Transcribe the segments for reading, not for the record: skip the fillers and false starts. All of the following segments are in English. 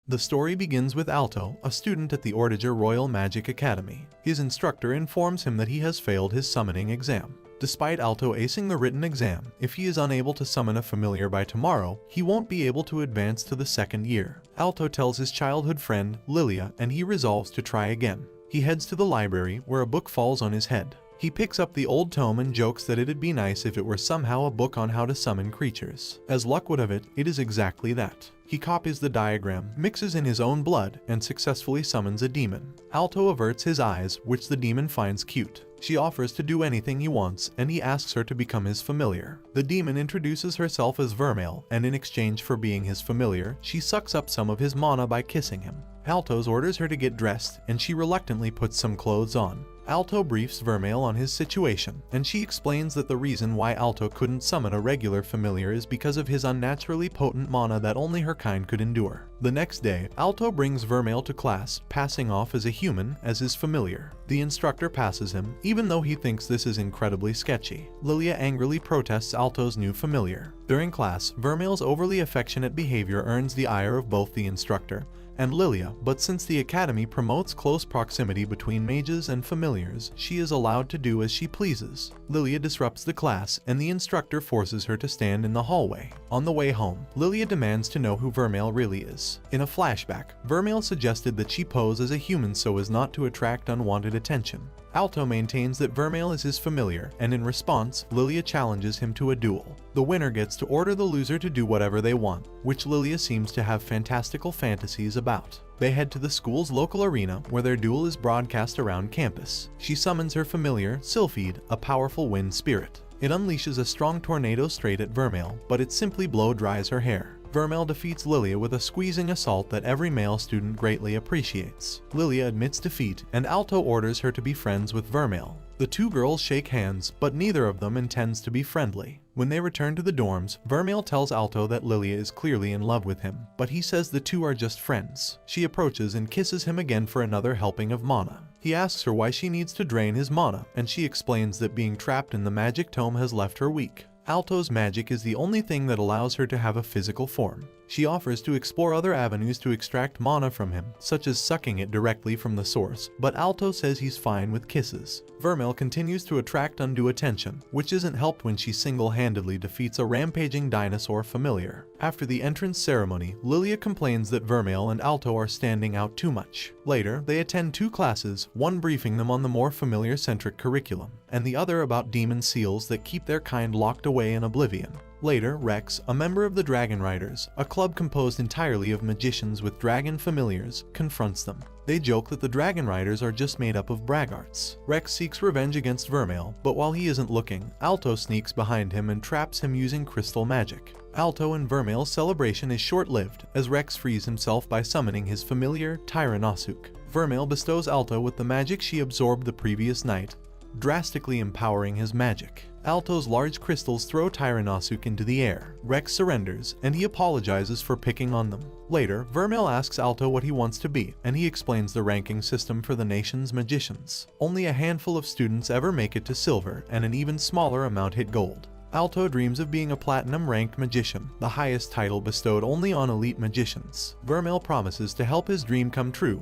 The story begins with Alto, a student at the Ortigia Royal Magic Academy. His instructor informs him that he has failed his summoning exam. Despite Alto acing the written exam, if he is unable to summon a familiar by tomorrow, he won't be able to advance to the second year. Alto tells his childhood friend, Lilia, and he resolves to try again. He heads to the library, where a book falls on his head. He picks up the old tome and jokes that it'd be nice if it were somehow a book on how to summon creatures. As luck would have it, it is exactly that. He copies the diagram, mixes in his own blood, and successfully summons a demon. Alto averts his eyes, which the demon finds cute. She offers to do anything he wants, and he asks her to become his familiar. The demon introduces herself as Vermeil, and in exchange for being his familiar, she sucks up some of his mana by kissing him. Alto orders her to get dressed, and she reluctantly puts some clothes on. Alto briefs Vermeil on his situation, and she explains that the reason why Alto couldn't summon a regular familiar is because of his unnaturally potent mana that only her kind could endure. The next day, Alto brings Vermeil to class, passing off as a human as his familiar. The instructor passes him, even though he thinks this is incredibly sketchy. Lilia angrily protests Alto's new familiar. During class, Vermeil's overly affectionate behavior earns the ire of both the instructor and Lilia, but since the academy promotes close proximity between mages and familiars, she is allowed to do as she pleases. Lilia disrupts the class, and the instructor forces her to stand in the hallway. On the way home, Lilia demands to know who Vermeil really is. In a flashback, Vermeil suggested that she pose as a human so as not to attract unwanted attention. Alto maintains that Vermeil is his familiar, and in response, Lilia challenges him to a duel. The winner gets to order the loser to do whatever they want, which Lilia seems to have fantastical fantasies about. They head to the school's local arena, where their duel is broadcast around campus. She summons her familiar, Sylphide, a powerful wind spirit. It unleashes a strong tornado straight at Vermeil, but it simply blow-dries her hair. Vermeil defeats Lilia with a squeezing assault that every male student greatly appreciates. Lilia admits defeat, and Alto orders her to be friends with Vermeil. The two girls shake hands, but neither of them intends to be friendly. When they return to the dorms, Vermeil tells Alto that Lilia is clearly in love with him, but he says the two are just friends. She approaches and kisses him again for another helping of mana. He asks her why she needs to drain his mana, and she explains that being trapped in the magic tome has left her weak. Alto's magic is the only thing that allows her to have a physical form. She offers to explore other avenues to extract mana from him, such as sucking it directly from the source, but Alto says he's fine with kisses. Vermeil continues to attract undue attention, which isn't helped when she single-handedly defeats a rampaging dinosaur familiar. After the entrance ceremony, Lilia complains that Vermeil and Alto are standing out too much. Later, they attend two classes, one briefing them on the more familiar-centric curriculum, and the other about demon seals that keep their kind locked away in oblivion. Later, Rex, a member of the Dragon Riders, a club composed entirely of magicians with dragon familiars, confronts them. They joke that the Dragon Riders are just made up of braggarts. Rex seeks revenge against Vermeil, but while he isn't looking, Alto sneaks behind him and traps him using crystal magic. Alto and Vermeil's celebration is short-lived, as Rex frees himself by summoning his familiar, Tyrannosuk. Vermeil bestows Alto with the magic she absorbed the previous night, drastically empowering his magic. Alto's large crystals throw Tyrannosuk into the air. Rex surrenders, and he apologizes for picking on them. Later, Vermeil asks Alto what he wants to be, and he explains the ranking system for the nation's magicians. Only a handful of students ever make it to silver, and an even smaller amount hit gold. Alto dreams of being a platinum-ranked magician, the highest title bestowed only on elite magicians. Vermeil promises to help his dream come true,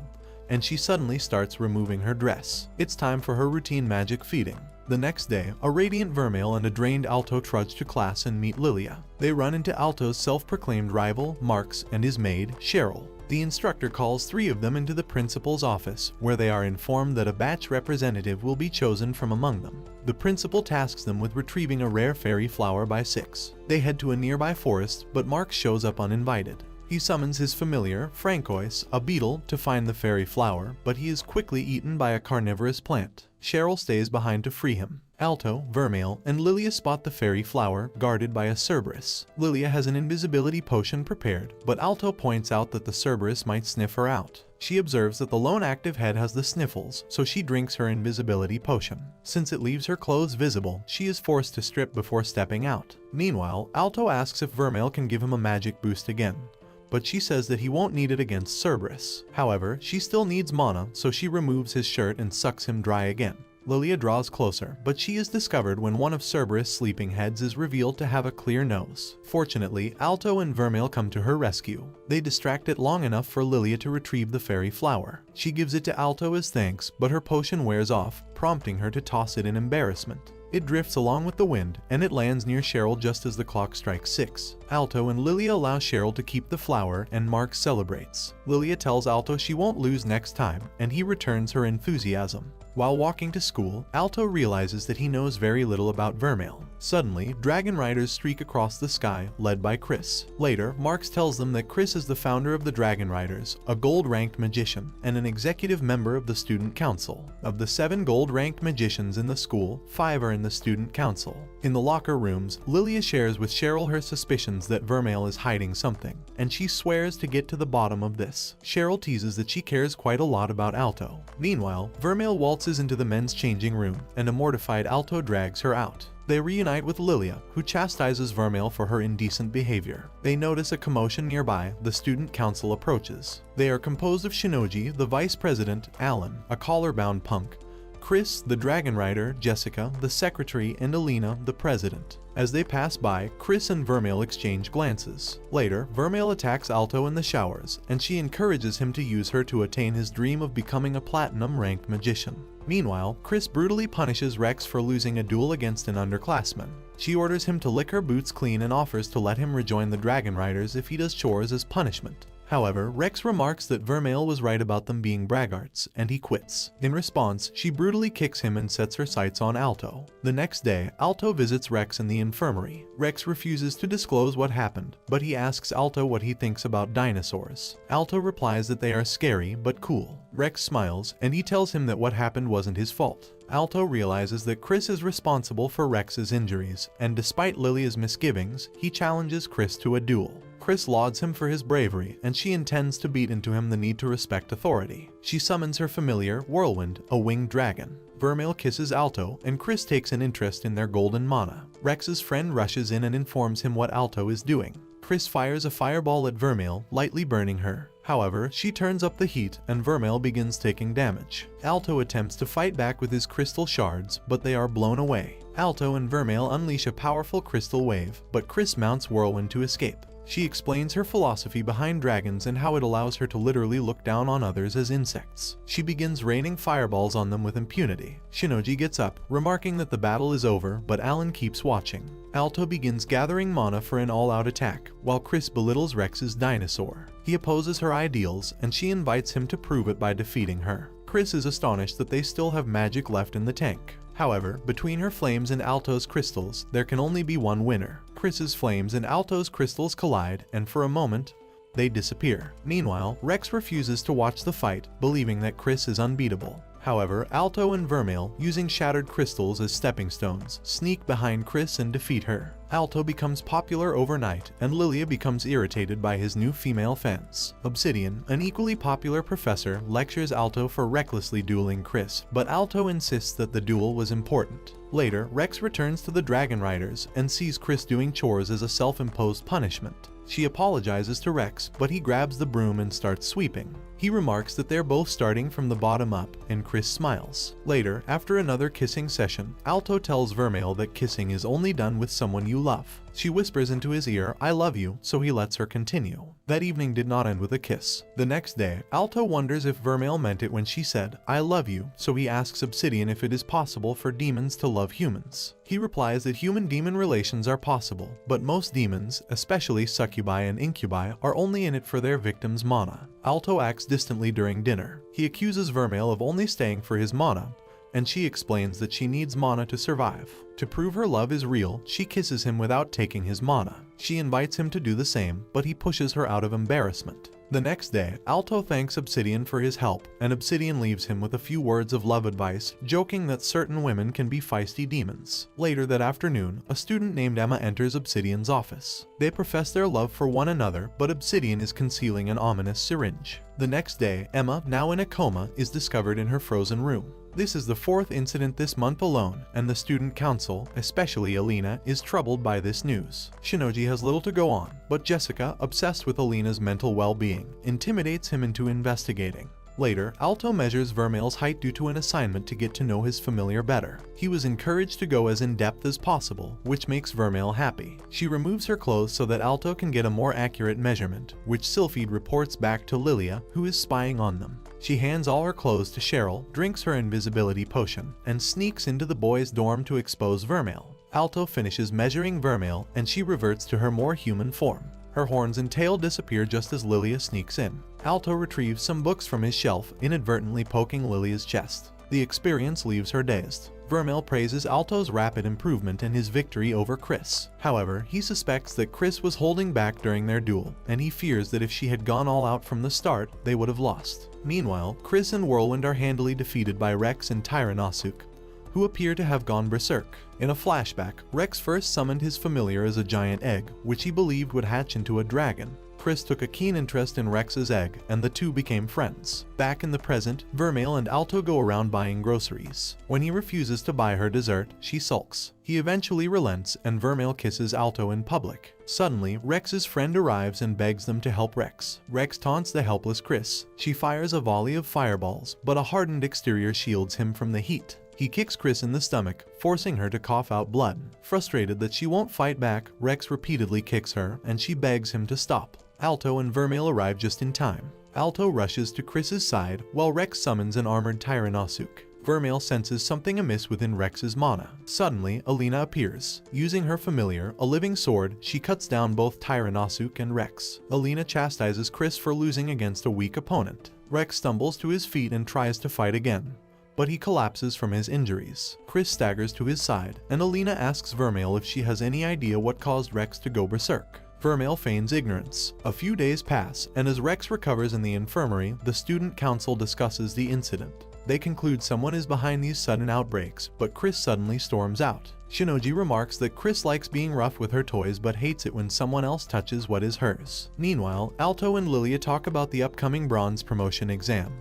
and she suddenly starts removing her dress. It's time for her routine magic feeding. The next day, a radiant Vermeil and a drained Alto trudge to class and meet Lilia. They run into Alto's self-proclaimed rival, Marx, and his maid, Cheryl. The instructor calls three of them into the principal's office, where they are informed that a batch representative will be chosen from among them. The principal tasks them with retrieving a rare fairy flower by 6. They head to a nearby forest, but Marx shows up uninvited. He summons his familiar, Francois, a beetle, to find the fairy flower, but he is quickly eaten by a carnivorous plant. Cheryl stays behind to free him. Alto, Vermeil, and Lilia spot the fairy flower, guarded by a Cerberus. Lilia has an invisibility potion prepared, but Alto points out that the Cerberus might sniff her out. She observes that the lone active head has the sniffles, so she drinks her invisibility potion. Since it leaves her clothes visible, she is forced to strip before stepping out. Meanwhile, Alto asks if Vermeil can give him a magic boost again, but she says that he won't need it against Cerberus. However, she still needs mana, so she removes his shirt and sucks him dry again. Lilia draws closer, but she is discovered when one of Cerberus' sleeping heads is revealed to have a clear nose. Fortunately, Alto and Vermeil come to her rescue. They distract it long enough for Lilia to retrieve the fairy flower. She gives it to Alto as thanks, but her potion wears off, prompting her to toss it in embarrassment. It drifts along with the wind, and it lands near Cheryl just as the clock strikes 6. Alto and Lilia allow Cheryl to keep the flower, and Mark celebrates. Lilia tells Alto she won't lose next time, and he returns her enthusiasm. While walking to school, Alto realizes that he knows very little about Vermeil. Suddenly, dragon riders streak across the sky, led by Chris. Later, Marx tells them that Chris is the founder of the Dragon Riders, a gold-ranked magician, and an executive member of the student council. Of the 7 gold-ranked magicians in the school, 5 are in the student council. In the locker rooms, Lilia shares with Cheryl her suspicions that Vermeil is hiding something, and she swears to get to the bottom of this. Cheryl teases that she cares quite a lot about Alto. Meanwhile, Vermeil waltzes into the men's changing room, and a mortified Alto drags her out. They reunite with Lilia, who chastises Vermeil for her indecent behavior. They notice a commotion nearby. The student council approaches. They are composed of Shinoji, the vice president, Alan, a collar-bound punk, Chris, the dragon rider, Jessica, the secretary, and Alina, the president. As they pass by, Chris and Vermeil exchange glances. Later, Vermeil attacks Alto in the showers, and she encourages him to use her to attain his dream of becoming a platinum-ranked magician. Meanwhile, Chris brutally punishes Rex for losing a duel against an underclassman. She orders him to lick her boots clean and offers to let him rejoin the Dragon Riders if he does chores as punishment. However, Rex remarks that Vermeil was right about them being braggarts, and he quits. In response, she brutally kicks him and sets her sights on Alto. The next day, Alto visits Rex in the infirmary. Rex refuses to disclose what happened, but he asks Alto what he thinks about dinosaurs. Alto replies that they are scary but cool. Rex smiles, and he tells him that what happened wasn't his fault. Alto realizes that Chris is responsible for Rex's injuries, and despite Lilia's misgivings, he challenges Chris to a duel. Chris lauds him for his bravery, and she intends to beat into him the need to respect authority. She summons her familiar, Whirlwind, a winged dragon. Vermeil kisses Alto, and Chris takes an interest in their golden mana. Rex's friend rushes in and informs him what Alto is doing. Chris fires a fireball at Vermeil, lightly burning her. However, she turns up the heat, and Vermeil begins taking damage. Alto attempts to fight back with his crystal shards, but they are blown away. Alto and Vermeil unleash a powerful crystal wave, but Chris mounts Whirlwind to escape. She explains her philosophy behind dragons and how it allows her to literally look down on others as insects. She begins raining fireballs on them with impunity. Shinoji gets up, remarking that the battle is over, but Alan keeps watching. Alto begins gathering mana for an all-out attack, while Chris belittles Rex's dinosaur. He opposes her ideals, and she invites him to prove it by defeating her. Chris is astonished that they still have magic left in the tank. However, between her flames and Alto's crystals, there can only be one winner. Chris's flames and Alto's crystals collide, and for a moment, they disappear. Meanwhile, Rex refuses to watch the fight, believing that Chris is unbeatable. However, Alto and Vermeil, using shattered crystals as stepping stones, sneak behind Chris and defeat her. Alto becomes popular overnight, and Lilia becomes irritated by his new female fans. Obsidian, an equally popular professor, lectures Alto for recklessly dueling Chris, but Alto insists that the duel was important. Later, Rex returns to the Dragon Riders and sees Chris doing chores as a self-imposed punishment. She apologizes to Rex, but he grabs the broom and starts sweeping. He remarks that they're both starting from the bottom up, and Chris smiles. Later, after another kissing session, Alto tells Vermeil that kissing is only done with someone you love. She whispers into his ear, "I love you," so he lets her continue. That evening did not end with a kiss. The next day, Alto wonders if Vermeil meant it when she said, "I love you," so he asks Obsidian if it is possible for demons to love humans. He replies that human-demon relations are possible, but most demons, especially succubi and incubi, are only in it for their victims' mana. Alto acts distantly during dinner. He accuses Vermeil of only staying for his mana, and she explains that she needs mana to survive. To prove her love is real, she kisses him without taking his mana. She invites him to do the same, but he pushes her out of embarrassment. The next day, Alto thanks Obsidian for his help, and Obsidian leaves him with a few words of love advice, joking that certain women can be feisty demons. Later that afternoon, a student named Emma enters Obsidian's office. They profess their love for one another, but Obsidian is concealing an ominous syringe. The next day, Emma, now in a coma, is discovered in her frozen room. This is the 4th incident this month alone, and the student council, especially Alina, is troubled by this news. Shinoji has little to go on, but Jessica, obsessed with Alina's mental well-being, intimidates him into investigating. Later, Alto measures Vermeil's height due to an assignment to get to know his familiar better. He was encouraged to go as in-depth as possible, which makes Vermeil happy. She removes her clothes so that Alto can get a more accurate measurement, which Sylphide reports back to Lilia, who is spying on them. She hands all her clothes to Cheryl, drinks her invisibility potion, and sneaks into the boys' dorm to expose Vermeil. Alto finishes measuring Vermeil, and she reverts to her more human form. Her horns and tail disappear just as Lilia sneaks in. Alto retrieves some books from his shelf, inadvertently poking Lilia's chest. The experience leaves her dazed. Vermeil praises Alto's rapid improvement and his victory over Chris. However, he suspects that Chris was holding back during their duel, and he fears that if she had gone all out from the start, they would have lost. Meanwhile, Chris and Whirlwind are handily defeated by Rex and Tyrannosuke, who appear to have gone berserk. In a flashback, Rex first summoned his familiar as a giant egg, which he believed would hatch into a dragon. Chris took a keen interest in Rex's egg, and the two became friends. Back in the present, Vermeil and Alto go around buying groceries. When he refuses to buy her dessert, she sulks. He eventually relents, and Vermeil kisses Alto in public. Suddenly, Rex's friend arrives and begs them to help Rex. Rex taunts the helpless Chris. She fires a volley of fireballs, but a hardened exterior shields him from the heat. He kicks Chris in the stomach, forcing her to cough out blood. Frustrated that she won't fight back, Rex repeatedly kicks her, and she begs him to stop. Alto and Vermeil arrive just in time. Alto rushes to Chris's side, while Rex summons an armored Tyrannosuke. Vermeil senses something amiss within Rex's mana. Suddenly, Alina appears. Using her familiar, a living sword, she cuts down both Tyrannosuke and Rex. Alina chastises Chris for losing against a weak opponent. Rex stumbles to his feet and tries to fight again, but he collapses from his injuries. Chris staggers to his side, and Alina asks Vermeil if she has any idea what caused Rex to go berserk. Vermeil feigns ignorance. A few days pass, and as Rex recovers in the infirmary, the student council discusses the incident. They conclude someone is behind these sudden outbreaks, but Chris suddenly storms out. Shinoji remarks that Chris likes being rough with her toys but hates it when someone else touches what is hers. Meanwhile, Alto and Lilia talk about the upcoming bronze promotion exam,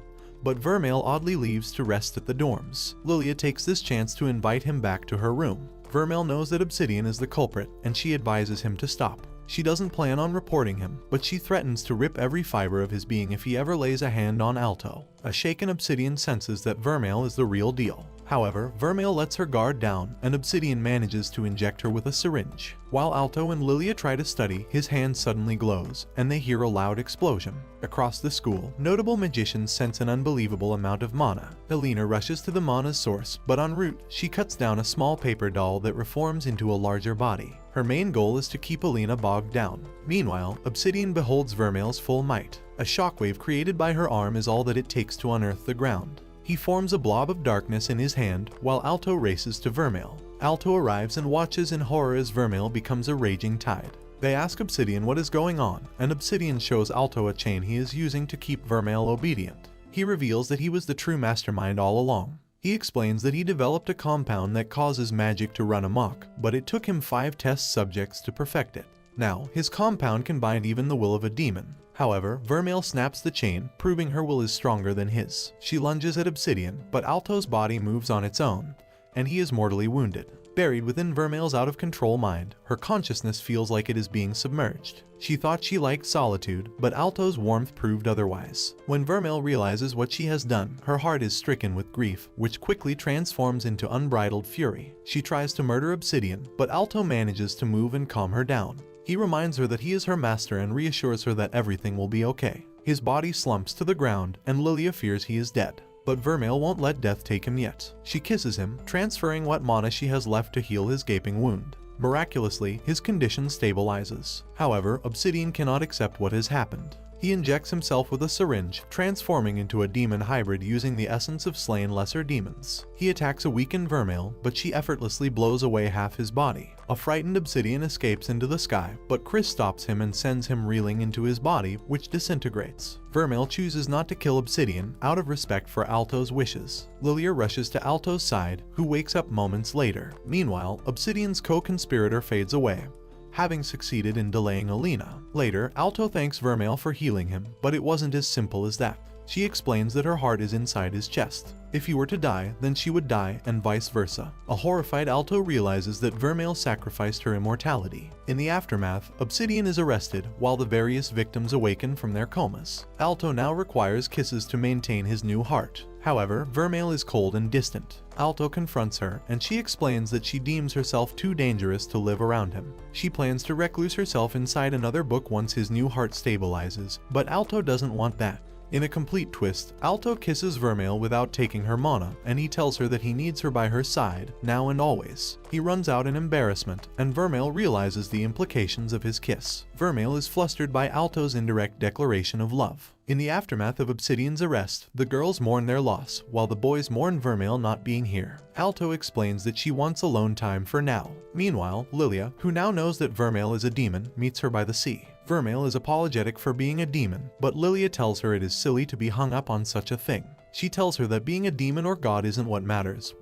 but Vermeil oddly leaves to rest at the dorms. Lilia takes this chance to invite him back to her room. Vermeil knows that Obsidian is the culprit, and she advises him to stop. She doesn't plan on reporting him, but she threatens to rip every fiber of his being if he ever lays a hand on Alto. A shaken Obsidian senses that Vermeil is the real deal. However, Vermeil lets her guard down, and Obsidian manages to inject her with a syringe. While Alto and Lilia try to study, his hand suddenly glows, and they hear a loud explosion. Across the school, notable magicians sense an unbelievable amount of mana. Alina rushes to the mana's source, but en route, she cuts down a small paper doll that reforms into a larger body. Her main goal is to keep Alina bogged down. Meanwhile, Obsidian beholds Vermeil's full might. A shockwave created by her arm is all that it takes to unearth the ground. He forms a blob of darkness in his hand, while Alto races to Vermeil. Alto arrives and watches in horror as Vermeil becomes a raging tide. They ask Obsidian what is going on, and Obsidian shows Alto a chain he is using to keep Vermeil obedient. He reveals that he was the true mastermind all along. He explains that he developed a compound that causes magic to run amok, but it took him 5 test subjects to perfect it. Now, his compound can bind even the will of a demon. However, Vermeil snaps the chain, proving her will is stronger than his. She lunges at Obsidian, but Alto's body moves on its own, and he is mortally wounded. Buried within Vermeil's out-of-control mind, her consciousness feels like it is being submerged. She thought she liked solitude, but Alto's warmth proved otherwise. When Vermeil realizes what she has done, her heart is stricken with grief, which quickly transforms into unbridled fury. She tries to murder Obsidian, but Alto manages to move and calm her down. He reminds her that he is her master and reassures her that everything will be okay. His body slumps to the ground, and Lilia fears he is dead. But Vermeil won't let death take him yet. She kisses him, transferring what mana she has left to heal his gaping wound. Miraculously, his condition stabilizes. However, Obsidian cannot accept what has happened. He injects himself with a syringe, transforming into a demon hybrid using the essence of slain lesser demons. He attacks a weakened Vermeil, but she effortlessly blows away half his body. A frightened Obsidian escapes into the sky, but Chris stops him and sends him reeling into his body, which disintegrates. Vermeil chooses not to kill Obsidian, out of respect for Alto's wishes. Lilia rushes to Alto's side, who wakes up moments later. Meanwhile, Obsidian's co-conspirator fades away, having succeeded in delaying Alina. Later, Alto thanks Vermeil for healing him, but it wasn't as simple as that. She explains that her heart is inside his chest. If he were to die, then she would die, and vice versa. A horrified Alto realizes that Vermeil sacrificed her immortality. In the aftermath, Obsidian is arrested while the various victims awaken from their comas. Alto now requires kisses to maintain his new heart. However, Vermeil is cold and distant. Alto confronts her, and she explains that she deems herself too dangerous to live around him. She plans to recluse herself inside another book once his new heart stabilizes, but Alto doesn't want that. In a complete twist, Alto kisses Vermeil without taking her mana, and he tells her that he needs her by her side, now and always. He runs out in embarrassment, and Vermeil realizes the implications of his kiss. Vermeil is flustered by Alto's indirect declaration of love. In the aftermath of Obsidian's arrest, the girls mourn their loss, while the boys mourn Vermeil not being here. Alto explains that she wants alone time for now. Meanwhile, Lilia, who now knows that Vermeil is a demon, meets her by the sea. Vermeil is apologetic for being a demon, but Lilia tells her it is silly to be hung up on such a thing. She tells her that being a demon or god isn't what matters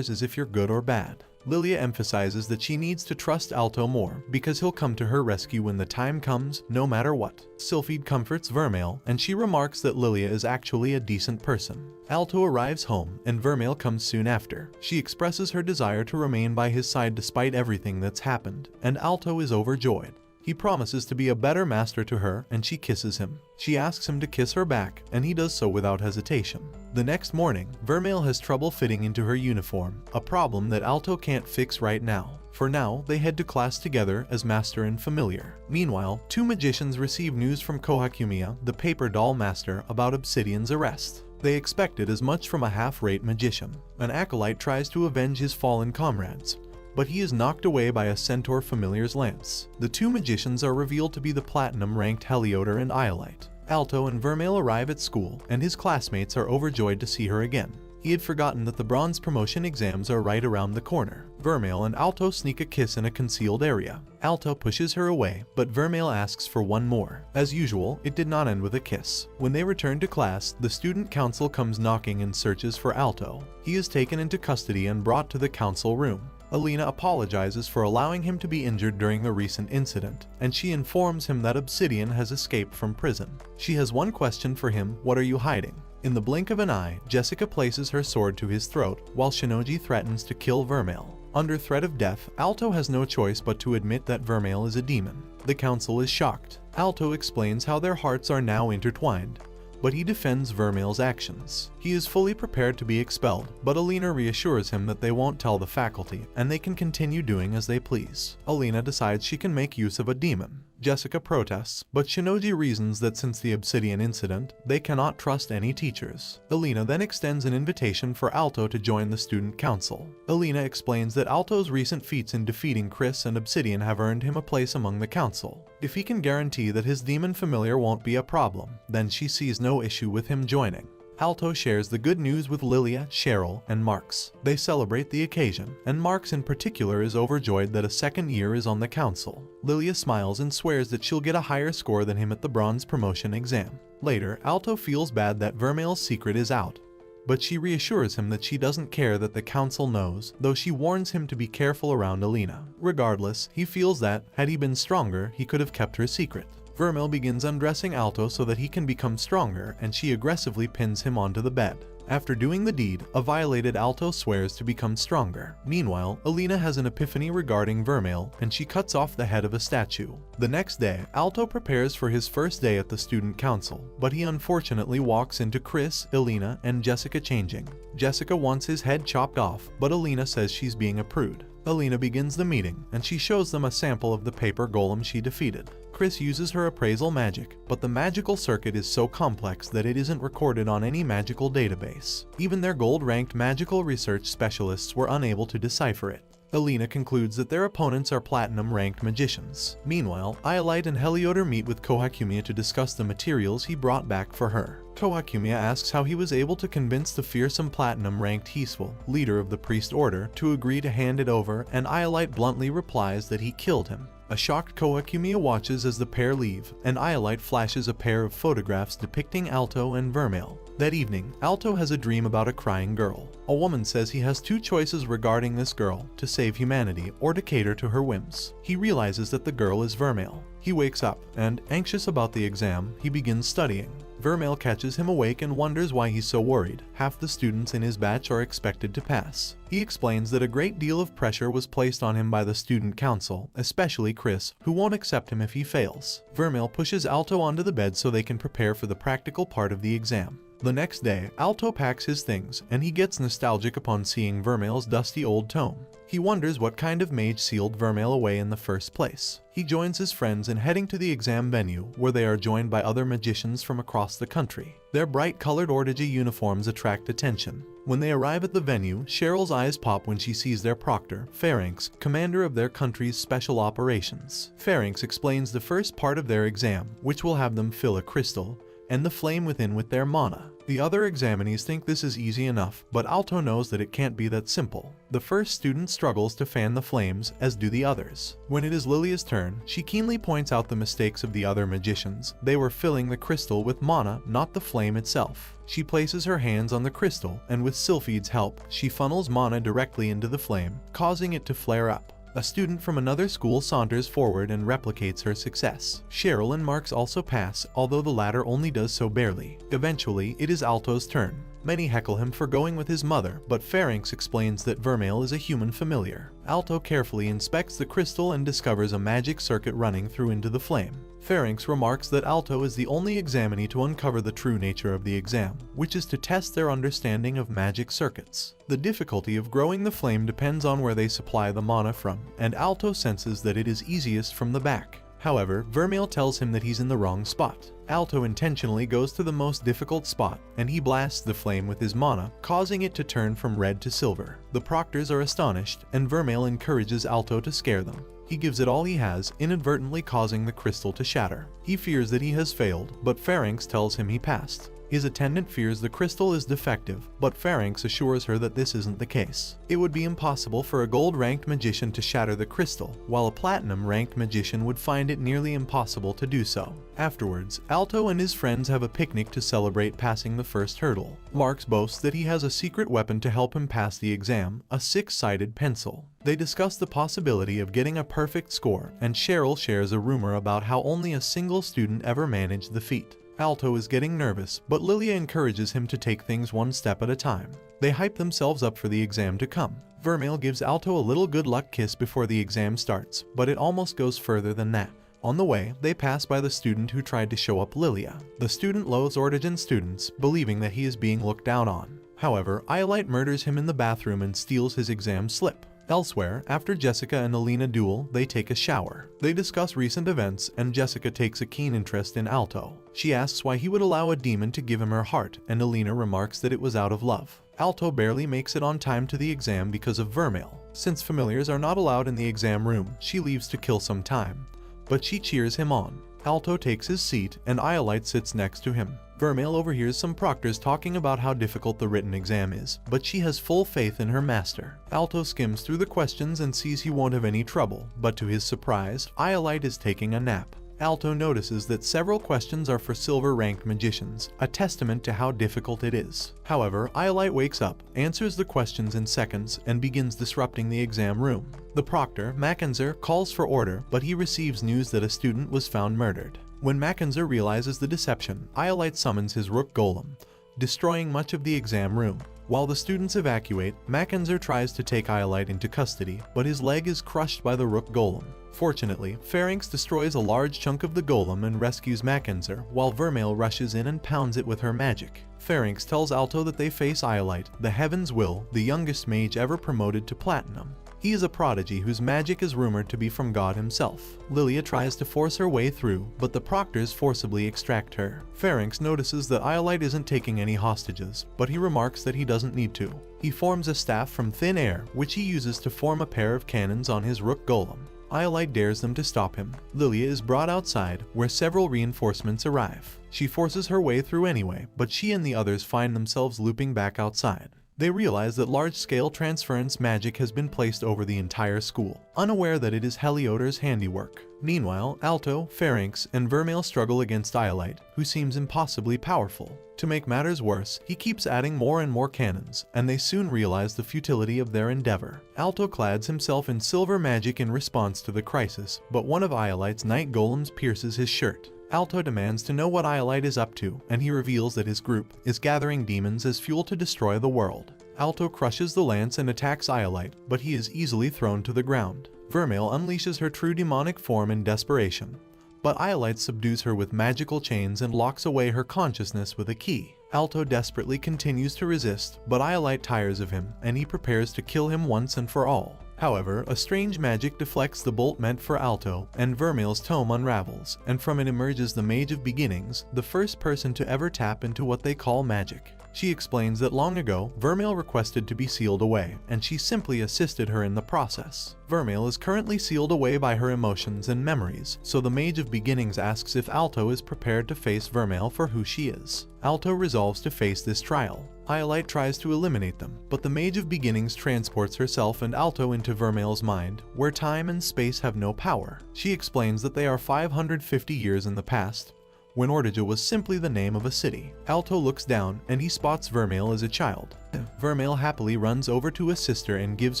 is if you're good or bad. Lilia emphasizes that she needs to trust Alto more, because he'll come to her rescue when the time comes, no matter what. Sylphide comforts Vermeil, and she remarks that Lilia is actually a decent person. Alto arrives home, and Vermeil comes soon after. She expresses her desire to remain by his side despite everything that's happened, and Alto is overjoyed. He promises to be a better master to her, and she kisses him. She asks him to kiss her back, and he does so without hesitation. The next morning, Vermeil has trouble fitting into her uniform, a problem that Alto can't fix right now. For now, they head to class together as master and familiar. Meanwhile, two magicians receive news from Kohakumiya, the paper doll master, about Obsidian's arrest. They expected as much from a half-rate magician. An acolyte tries to avenge his fallen comrades, but he is knocked away by a centaur familiar's lance. The two magicians are revealed to be the platinum-ranked Helioder and Iolite. Alto and Vermeil arrive at school, and his classmates are overjoyed to see her again. He had forgotten that the bronze promotion exams are right around the corner. Vermeil and Alto sneak a kiss in a concealed area. Alto pushes her away, but Vermeil asks for one more. As usual, it did not end with a kiss. When they return to class, the student council comes knocking and searches for Alto. He is taken into custody and brought to the council room. Alina apologizes for allowing him to be injured during the recent incident, and she informs him that Obsidian has escaped from prison. She has one question for him: what are you hiding? In the blink of an eye, Jessica places her sword to his throat, while Shinoji threatens to kill Vermeil. Under threat of death, Alto has no choice but to admit that Vermeil is a demon. The council is shocked. Alto explains how their hearts are now intertwined, but he defends Vermeil's actions. He is fully prepared to be expelled, but Alina reassures him that they won't tell the faculty, and they can continue doing as they please. Alina decides she can make use of a demon. Jessica protests, but Shinoji reasons that since the Obsidian incident, they cannot trust any teachers. Alina then extends an invitation for Alto to join the student council. Alina explains that Alto's recent feats in defeating Chris and Obsidian have earned him a place among the council. If he can guarantee that his demon familiar won't be a problem, then she sees no issue with him joining. Alto shares the good news with Lilia, Cheryl, and Marx. They celebrate the occasion, and Marx in particular is overjoyed that a second year is on the council. Lilia smiles and swears that she'll get a higher score than him at the bronze promotion exam. Later, Alto feels bad that Vermeil's secret is out, but she reassures him that she doesn't care that the council knows, though she warns him to be careful around Alina. Regardless, he feels that, had he been stronger, he could have kept her secret. Vermeil begins undressing Alto so that he can become stronger, and she aggressively pins him onto the bed. After doing the deed, a violated Alto swears to become stronger. Meanwhile, Alina has an epiphany regarding Vermeil, and she cuts off the head of a statue. The next day, Alto prepares for his first day at the student council, but he unfortunately walks into Chris, Alina, and Jessica changing. Jessica wants his head chopped off, but Alina says she's being a prude. Alina begins the meeting, and she shows them a sample of the paper golem she defeated. Chris uses her appraisal magic, but the magical circuit is so complex that it isn't recorded on any magical database. Even their gold-ranked magical research specialists were unable to decipher it. Alina concludes that their opponents are platinum-ranked magicians. Meanwhile, Iolite and Helioder meet with Kohakumiya to discuss the materials he brought back for her. Kohakumiya asks how he was able to convince the fearsome platinum-ranked Heesful, leader of the priest order, to agree to hand it over, and Iolite bluntly replies that he killed him. A shocked Kohakumiya watches as the pair leave, and Iolite flashes a pair of photographs depicting Alto and Vermeil. That evening, Alto has a dream about a crying girl. A woman says he has two choices regarding this girl: to save humanity or to cater to her whims. He realizes that the girl is Vermeil. He wakes up, and, anxious about the exam, he begins studying. Vermeil catches him awake and wonders why he's so worried. Half the students in his batch are expected to pass. He explains that a great deal of pressure was placed on him by the student council, especially Chris, who won't accept him if he fails. Vermeil pushes Alto onto the bed so they can prepare for the practical part of the exam. The next day, Alto packs his things, and he gets nostalgic upon seeing Vermeil's dusty old tome. He wonders what kind of mage sealed Vermeil away in the first place. He joins his friends in heading to the exam venue, where they are joined by other magicians from across the country. Their bright-colored Ortigia uniforms attract attention. When they arrive at the venue, Cheryl's eyes pop when she sees their proctor, Pharynx, commander of their country's special operations. Pharynx explains the first part of their exam, which will have them fill a crystal and the flame within with their mana. The other examinees think this is easy enough, but Alto knows that it can't be that simple. The first student struggles to fan the flames, as do the others. When it is Lilia's turn, she keenly points out the mistakes of the other magicians. They were filling the crystal with mana, not the flame itself. She places her hands on the crystal, and with Sylphide's help, she funnels mana directly into the flame, causing it to flare up. A student from another school saunters forward and replicates her success. Cheryl and Marks also pass, although the latter only does so barely. Eventually, it is Alto's turn. Many heckle him for going with his mother, but Pharynx explains that Vermeil is a human familiar. Alto carefully inspects the crystal and discovers a magic circuit running through into the flame. Pharynx remarks that Alto is the only examinee to uncover the true nature of the exam, which is to test their understanding of magic circuits. The difficulty of growing the flame depends on where they supply the mana from, and Alto senses that it is easiest from the back. However, Vermeil tells him that he's in the wrong spot. Alto intentionally goes to the most difficult spot, and he blasts the flame with his mana, causing it to turn from red to silver. The proctors are astonished, and Vermeil encourages Alto to scare them. He gives it all he has, inadvertently causing the crystal to shatter. He fears that he has failed, but Pharynx tells him he passed. His attendant fears the crystal is defective, but Pharynx assures her that this isn't the case. It would be impossible for a gold-ranked magician to shatter the crystal, while a platinum-ranked magician would find it nearly impossible to do so. Afterwards, Alto and his friends have a picnic to celebrate passing the first hurdle. Marks boasts that he has a secret weapon to help him pass the exam, a six-sided pencil. They discuss the possibility of getting a perfect score, and Cheryl shares a rumor about how only a single student ever managed the feat. Alto is getting nervous, but Lilia encourages him to take things one step at a time. They hype themselves up for the exam to come. Vermeil gives Alto a little good luck kiss before the exam starts, but it almost goes further than that. On the way, they pass by the student who tried to show up Lilia. The student loathes Ortigian students, believing that he is being looked down on. However, Iolite murders him in the bathroom and steals his exam slip. Elsewhere, after Jessica and Alina duel, they take a shower. They discuss recent events, and Jessica takes a keen interest in Alto. She asks why he would allow a demon to give him her heart, and Alina remarks that it was out of love. Alto barely makes it on time to the exam because of Vermeil. Since familiars are not allowed in the exam room, she leaves to kill some time. But she cheers him on. Alto takes his seat, and Iolite sits next to him. Vermeil overhears some proctors talking about how difficult the written exam is, but she has full faith in her master. Alto skims through the questions and sees he won't have any trouble, but to his surprise, Iolite is taking a nap. Alto notices that several questions are for silver-ranked magicians, a testament to how difficult it is. However, Iolite wakes up, answers the questions in seconds, and begins disrupting the exam room. The proctor, Mackenzie, calls for order, but he receives news that a student was found murdered. When Mackenzie realizes the deception, Iolite summons his rook golem, destroying much of the exam room. While the students evacuate, Mackenzie tries to take Iolite into custody, but his leg is crushed by the rook golem. Fortunately, Pharynx destroys a large chunk of the golem and rescues Mackenzie, while Vermeil rushes in and pounds it with her magic. Pharynx tells Alto that they face Iolite, the Heaven's Will, the youngest mage ever promoted to platinum. He is a prodigy whose magic is rumored to be from God himself. Lilia tries to force her way through, but the proctors forcibly extract her. Pharynx notices that Iolite isn't taking any hostages, but he remarks that he doesn't need to. He forms a staff from thin air, which he uses to form a pair of cannons on his rook golem. Iolite dares them to stop him. Lilia is brought outside, where several reinforcements arrive. She forces her way through anyway, but she and the others find themselves looping back outside. They realize that large-scale transference magic has been placed over the entire school, unaware that it is Helioter's handiwork. Meanwhile, Alto, Pharynx, and Vermeil struggle against Iolite, who seems impossibly powerful. To make matters worse, he keeps adding more and more cannons, and they soon realize the futility of their endeavor. Alto clads himself in silver magic in response to the crisis, but one of Iolite's night golems pierces his shirt. Alto demands to know what Iolite is up to, and he reveals that his group is gathering demons as fuel to destroy the world. Alto crushes the lance and attacks Iolite, but he is easily thrown to the ground. Vermeil unleashes her true demonic form in desperation, but Iolite subdues her with magical chains and locks away her consciousness with a key. Alto desperately continues to resist, but Iolite tires of him, and he prepares to kill him once and for all. However, a strange magic deflects the bolt meant for Alto, and Vermeil's tome unravels, and from it emerges the Mage of Beginnings, the first person to ever tap into what they call magic. She explains that long ago, Vermeil requested to be sealed away, and she simply assisted her in the process. Vermeil is currently sealed away by her emotions and memories, so the Mage of Beginnings asks if Alto is prepared to face Vermeil for who she is. Alto resolves to face this trial. Iolite tries to eliminate them, but the Mage of Beginnings transports herself and Alto into Vermeil's mind, where time and space have no power. She explains that they are 550 years in the past, when Ortigia was simply the name of a city. Alto looks down, and he spots Vermeil as a child. Vermeil happily runs over to his sister and gives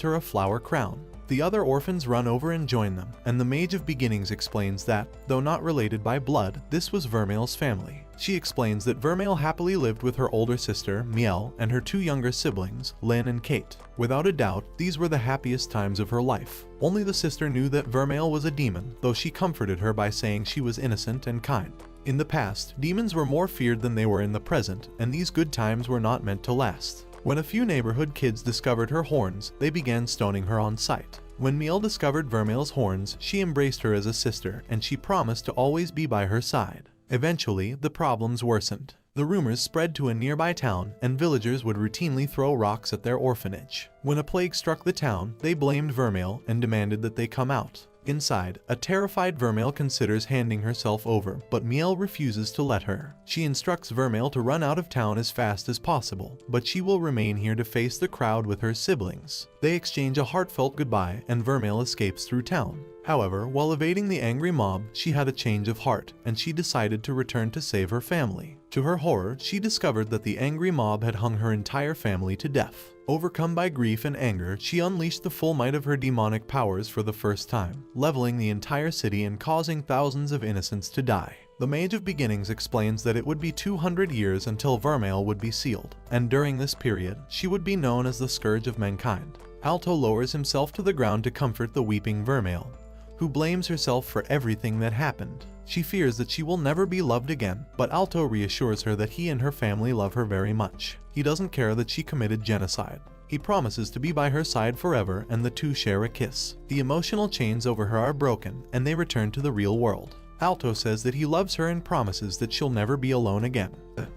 her a flower crown. The other orphans run over and join them, and the Mage of Beginnings explains that, though not related by blood, this was Vermeil's family. She explains that Vermeil happily lived with her older sister, Miel, and her two younger siblings, Lynn and Kate. Without a doubt, these were the happiest times of her life. Only the sister knew that Vermeil was a demon, though she comforted her by saying she was innocent and kind. In the past, demons were more feared than they were in the present, and these good times were not meant to last. When a few neighborhood kids discovered her horns, they began stoning her on sight. When Miel discovered Vermeil's horns, she embraced her as a sister, and she promised to always be by her side. Eventually, the problems worsened. The rumors spread to a nearby town, and villagers would routinely throw rocks at their orphanage. When a plague struck the town, they blamed Vermeil and demanded that they come out. Inside, a terrified Vermeil considers handing herself over, but Miel refuses to let her. She instructs Vermeil to run out of town as fast as possible, but she will remain here to face the crowd with her siblings. They exchange a heartfelt goodbye, and Vermeil escapes through town. However, while evading the angry mob, she had a change of heart, and she decided to return to save her family. To her horror, she discovered that the angry mob had hung her entire family to death. Overcome by grief and anger, she unleashed the full might of her demonic powers for the first time, leveling the entire city and causing thousands of innocents to die. The Mage of Beginnings explains that it would be 200 years until Vermeil would be sealed, and during this period, she would be known as the Scourge of Mankind. Alto lowers himself to the ground to comfort the weeping Vermeil, who blames herself for everything that happened. She fears that she will never be loved again, but Alto reassures her that he and her family love her very much. He doesn't care that she committed genocide. He promises to be by her side forever, and the two share a kiss. The emotional chains over her are broken, and they return to the real world. Alto says that he loves her and promises that she'll never be alone again.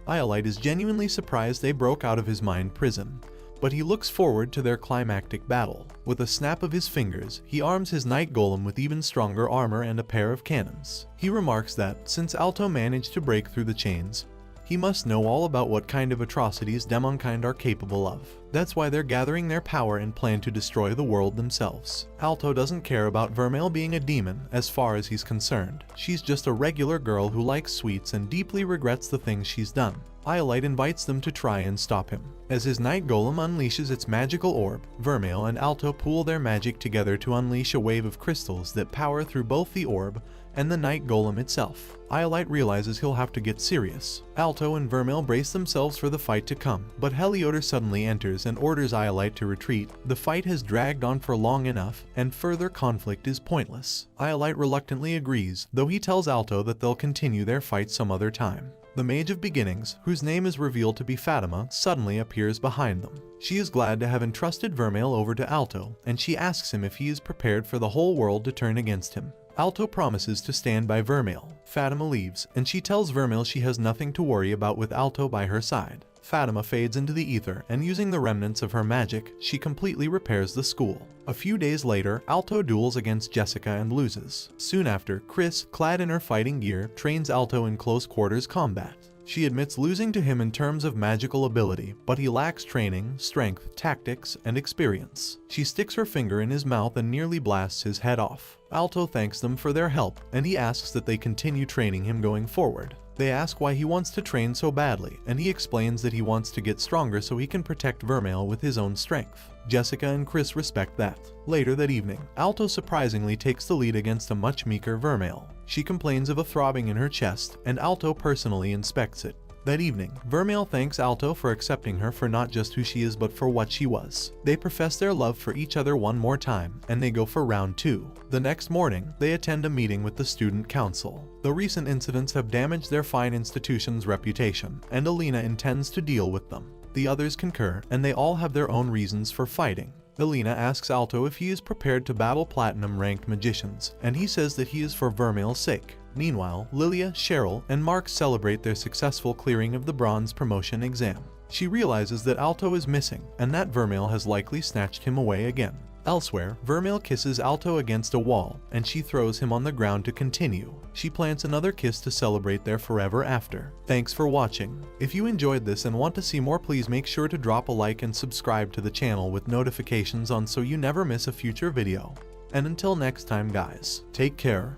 Iolite is genuinely surprised they broke out of his mind prison, but he looks forward to their climactic battle. With a snap of his fingers, he arms his night golem with even stronger armor and a pair of cannons. He remarks that, since Alto managed to break through the chains, he must know all about what kind of atrocities demonkind are capable of. That's why they're gathering their power and plan to destroy the world themselves. Alto doesn't care about Vermeil being a demon as far as he's concerned. She's just a regular girl who likes sweets and deeply regrets the things she's done. Iolite invites them to try and stop him. As his night golem unleashes its magical orb, Vermeil and Alto pool their magic together to unleash a wave of crystals that power through both the orb and the night golem itself. Iolite realizes he'll have to get serious. Alto and Vermeil brace themselves for the fight to come, but Heliotor suddenly enters and orders Iolite to retreat. The fight has dragged on for long enough, and further conflict is pointless. Iolite reluctantly agrees, though he tells Alto that they'll continue their fight some other time. The Mage of Beginnings, whose name is revealed to be Fatima, suddenly appears behind them. She is glad to have entrusted Vermeil over to Alto, and she asks him if he is prepared for the whole world to turn against him. Alto promises to stand by Vermeil. Fatima leaves, and she tells Vermeil she has nothing to worry about with Alto by her side. Fatima fades into the ether, and using the remnants of her magic, she completely repairs the school. A few days later, Alto duels against Jessica and loses. Soon after, Chris, clad in her fighting gear, trains Alto in close quarters combat. She admits losing to him in terms of magical ability, but he lacks training, strength, tactics, and experience. She sticks her finger in his mouth and nearly blasts his head off. Alto thanks them for their help, and he asks that they continue training him going forward. They ask why he wants to train so badly, and he explains that he wants to get stronger so he can protect Vermeil with his own strength. Jessica and Chris respect that. Later that evening, Alto surprisingly takes the lead against a much meeker Vermeil. She complains of a throbbing in her chest, and Alto personally inspects it. That evening, Vermeil thanks Alto for accepting her for not just who she is but for what she was. They profess their love for each other one more time, and they go for round 2. The next morning, they attend a meeting with the student council. The recent incidents have damaged their fine institution's reputation, and Alina intends to deal with them. The others concur, and they all have their own reasons for fighting. Alina asks Alto if he is prepared to battle platinum-ranked magicians, and he says that he is for Vermeil's sake. Meanwhile, Lilia, Cheryl, and Mark celebrate their successful clearing of the bronze promotion exam. She realizes that Alto is missing, and that Vermeil has likely snatched him away again. Elsewhere, Vermeil kisses Alto against a wall, and she throws him on the ground to continue. She plants another kiss to celebrate their forever after. Thanks for watching. If you enjoyed this and want to see more, please make sure to drop a like and subscribe to the channel with notifications on so you never miss a future video. And until next time guys, take care.